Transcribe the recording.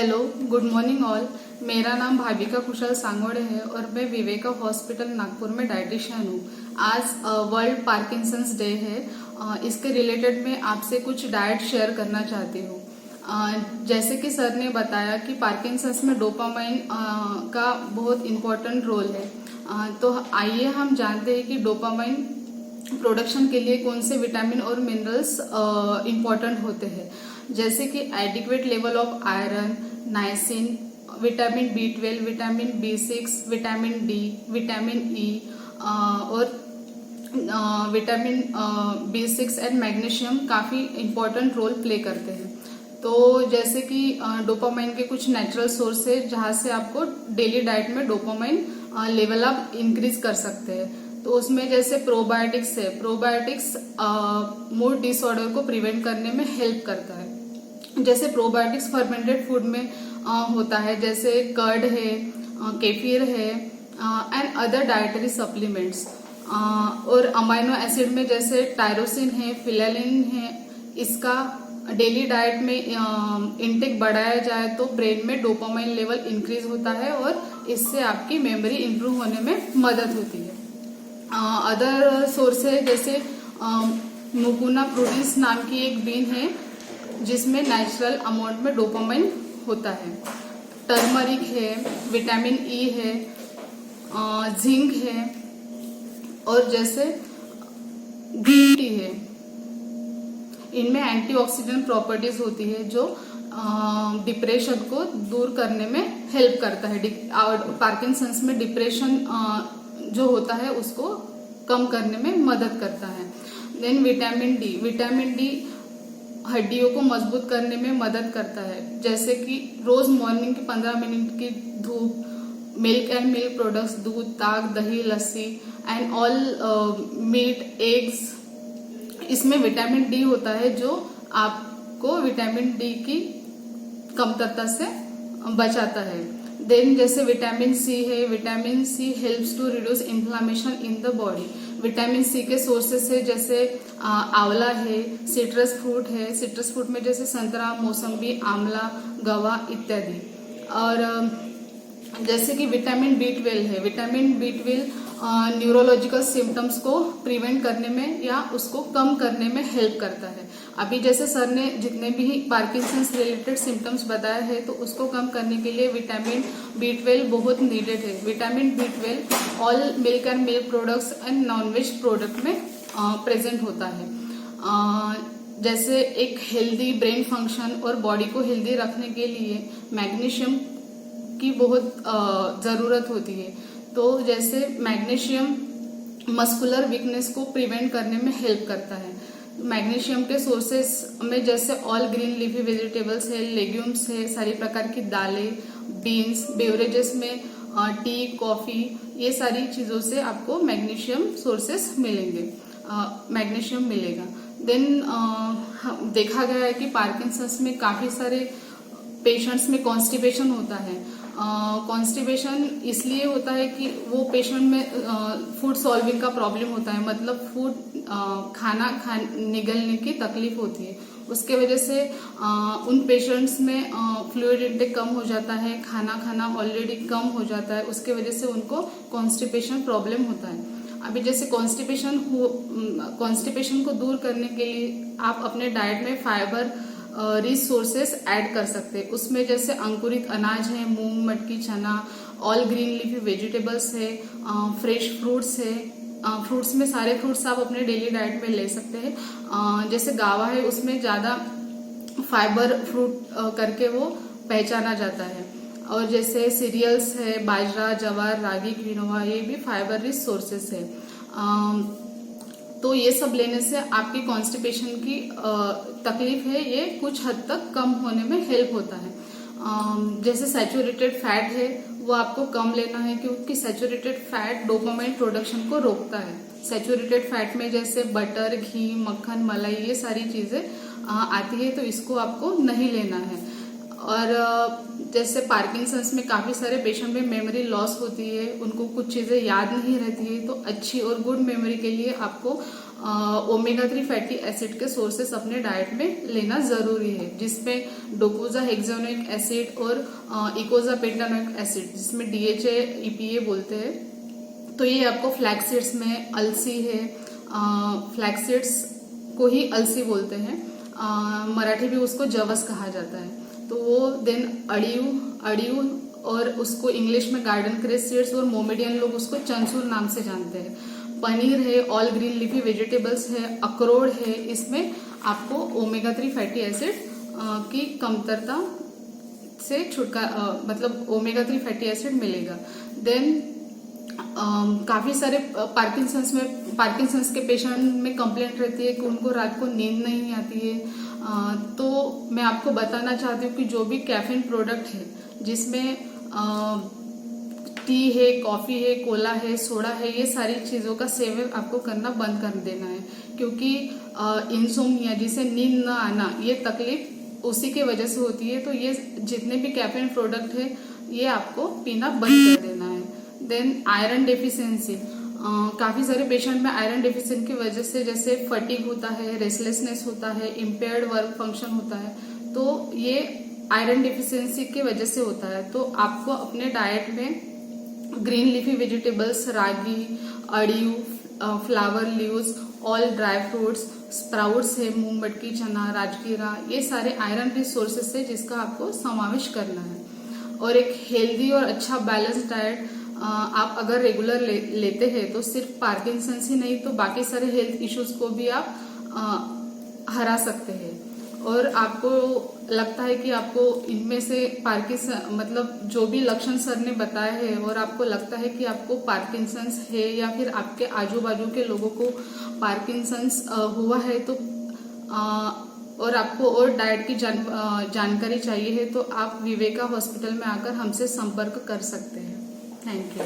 Hello, good morning all. मेरा नाम भाविका कुशल सांगोड़े है और मैं विवेका हॉस्पिटल नागपुर में डाइटिशियन हूँ। आज वर्ल्ड पार्किंसंस डे है। इसके रिलेटेड मैं आपसे कुछ डाइट शेयर करना चाहती हूँ। जैसे कि सर ने बताया कि पार्किंसंस में डोपामाइन का बहुत इम्पोर्टेंट रोल है। तो आइए हम जानते हैं कि डोपामाइन प्रोडक्शन के लिए कौन से विटामिन और मिनरल्स इम्पोर्टेंट होते हैं, जैसे कि adequate level of iron, niacin, vitamin B12, vitamin B6, vitamin D, vitamin E और विटामिन B6 एंड मैग्नीशियम काफी इम्पोर्टेंट रोल प्ले करते हैं। तो जैसे कि डोपामाइन के कुछ नेचुरल सोर्स है जहां से आपको डेली डाइट में डोपामाइन लेवल आप इंक्रीज कर सकते हैं। तो उसमें जैसे प्रोबायोटिक्स है। प्रोबायोटिक्स मूड डिसऑर्डर को प्रिवेंट करने में हेल्प करता है। जैसे प्रोबायोटिक्स फर्मेंटेड फूड में होता है, जैसे कर्ड है, केफिर है एंड अदर डाइटरी सप्लीमेंट्स। और अमाइनो एसिड में जैसे टायरोसिन है, फिलालिन है। इसका डेली डाइट में इनटेक बढ़ाया जाए तो ब्रेन में डोपामाइन लेवल इंक्रीज होता है और इससे आपकी मेमोरी इंप्रूव होने में मदद होती है। अदर सोर्स है जैसे मुकुना प्रोटीन्स नाम की एक बीन है जिसमें नेचुरल अमाउंट में डोपामाइन होता है। टर्मरिक है, विटामिन ई है, जिंक है और जैसे ग्रीन टी है। इनमें एंटीऑक्सीडेंट प्रॉपर्टीज होती है जो डिप्रेशन को दूर करने में हेल्प करता है। पार्किंसंस में डिप्रेशन जो होता है उसको कम करने में मदद करता है। देन विटामिन डी हड्डियों को मजबूत करने में मदद करता है। जैसे कि रोज मॉर्निंग की 15 मिनट की धूप, मिल्क एंड मिल्क प्रोडक्ट्स, दूध, ताक, दही, लस्सी एंड ऑल मीट, एग्स, इसमें विटामिन डी होता है जो आपको विटामिन डी की कमतरता से बचाता है। देन जैसे विटामिन सी है। Vitamin C helps to reduce inflammation in the body. Vitamin C के सोर्सेस है जैसे आंवला है, सिट्रस फ्रूट है। सिट्रस फ्रूट में जैसे संतरा, मौसम्बी, आंवला, गवा इत्यादि। और जैसे कि विटामिन B12 है। विटामिन B12 न्यूरोलॉजिकल सिम्टम्स को प्रिवेंट करने में या उसको कम करने में हेल्प करता है। अभी जैसे सर ने जितने भी पार्किंसंस रिलेटेड सिम्टम्स बताया है तो उसको कम करने के लिए विटामिन B12 बहुत नीडेड है। Vitamin B12 all milk and milk products and nonveg product में प्रेजेंट होता है। जैसे एक हेल्दी ब्रेन फंक्शन और बॉडी को हेल्दी रखने के लिए मैग्नीशियम की बहुत जरूरत होती है। तो जैसे मैग्नीशियम मस्कुलर वीकनेस को प्रिवेंट करने में हेल्प करता है। मैग्नीशियम के सोर्सेस में जैसे ऑल ग्रीन लीफी वेजिटेबल्स है, लेग्यूम्स है, सारी प्रकार की दालें, बीन्स, बेवरेजेस में टी, कॉफी, ये सारी चीजों से आपको मैग्नीशियम सोर्सेस मिलेंगे, मैग्नीशियम मिलेगा। देन देखा गया है कि पार्किंसंस में काफी सारे पेशेंट्स में कॉन्स्टिपेशन होता है। कॉन्स्टिपेशन इसलिए होता है कि वो पेशेंट में फूड सॉल्विंग का प्रॉब्लम होता है, मतलब फूड खाना निगलने की तकलीफ होती है। उसके वजह से उन पेशेंट्स में फ्लूइड इंटेक कम हो जाता है, खाना ऑलरेडी कम हो जाता है, उसके वजह से उनको कॉन्स्टिपेशन प्रॉब्लम होता है। अभी जैसे कॉन्स्टिपेशन को दूर करने के लिए आप अपने डाइट में फाइबर रिच सोर्सेस ऐड कर सकते हैं। उसमें जैसे अंकुरित अनाज है, मूंग, मटकी, चना, ऑल ग्रीन लीफी वेजिटेबल्स है, फ्रेश फ्रूट्स है। फ्रूट्स में सारे फ्रूट्स आप अपने डेली डाइट में ले सकते हैं। जैसे गावा है उसमें ज्यादा फाइबर फ्रूट करके वो पहचाना जाता है। और जैसे सीरियल्स है, बाजरा, जवार, रागी, क्विनोआ, ये भी फाइबर रिच सोर्सेस है। तो ये सब लेने से आपकी कॉन्स्टिपेशन की तकलीफ है ये कुछ हद तक कम होने में हेल्प होता है। जैसे सैचुरेटेड फैट है वो आपको कम लेना है क्योंकि सैचुरेटेड फैट डोपामाइन प्रोडक्शन को रोकता है। सैचुरेटेड फैट में जैसे बटर, घी, मक्खन, मलाई, ये सारी चीजें आती है तो इसको आपको नहीं लेना है। और जैसे पार्किंसंस में काफी सारे पेशेंट में मेमोरी लॉस होती है, उनको कुछ चीजें याद नहीं रहती है, तो अच्छी और गुड मेमोरी के लिए आपको ओमेगा 3 फैटी एसिड के सोर्सेस अपने डाइट में लेना जरूरी है, जिसमें डोकोजा हेक्सानोइक एसिड और इकोजा पेंटानोइक एसिड, जिसमें DHA EPA बोलते हैं। तो ये आपको फ्लैक्स सीड्स में अलसी है, फ्लैक्स सीड्स को ही अलसी बोलते हैं, मराठी भी उसको जवस कहा जाता है। तो वो देन अड़ियू और उसको इंग्लिश में गार्डन क्रेस सीड्स और मोमेडियन लोग उसको चंसूर नाम से जानते हैं। पनीर है, ऑल ग्रीन लीफी वेजिटेबल्स है, अखरोट है, इसमें आपको ओमेगा 3 फैटी एसिड की कमतरता से छुटकारा मतलब ओमेगा 3 फैटी एसिड मिलेगा। देन काफी सारे पार्किंसंस के पेशेंट में कंप्लेंट रहती है कि उनको रात को नींद नहीं आती है। तो मैं आपको बताना चाहती हूँ कि जो भी कैफीन प्रोडक्ट है, जिसमें टी है, कॉफी है, कोला है, सोडा है, ये सारी चीजों का सेवन आपको करना बंद कर देना है, क्योंकि इंसोम्निया, जिसे नींद न आना, ये तकलीफ उसी के वजह से होती है। तो ये जितने भी कैफीन प्रोडक्ट है ये आपको पीना बंद कर देना है। देन आयरन डेफिशिएंसी, काफी सारे पेशेंट में आयरन डेफिशिएंसी की वजह से जैसे फटीग होता है, रेस्टलेसनेस होता है, इम्पेयर्ड वर्क फंक्शन होता है, तो ये आयरन डेफिशिएंसी की वजह से होता है। तो आपको अपने डाइट में ग्रीन लीफी वेजिटेबल्स, रागी, अड़ियू, flower leaves, all dry fruits, sprouts है, मूंग, मटकी, चना, राजगीरा, ये सारे आयरन रिच सोर्सेस है जिसका आपको समावेश करना है। और एक हेल्दी और अच्छा बैलेंस डाइट आप अगर रेगुलर लेते हैं तो सिर्फ पार्किंसंस ही नहीं, तो बाकी सारे हेल्थ इश्यूज को भी आप हरा सकते हैं। और आपको लगता है कि आपको इनमें से पार्किंसन मतलब जो भी लक्षण सर ने बताए हैं, और आपको लगता है कि आपको पार्किंसंस है या फिर आपके आजू बाजू के लोगों को पार्किंसंस हुआ है, तो और आपको और डाइट की जानकारी चाहिए है, तो आप विवेका हॉस्पिटल में आकर हमसे संपर्क कर सकते हैं। Thank you.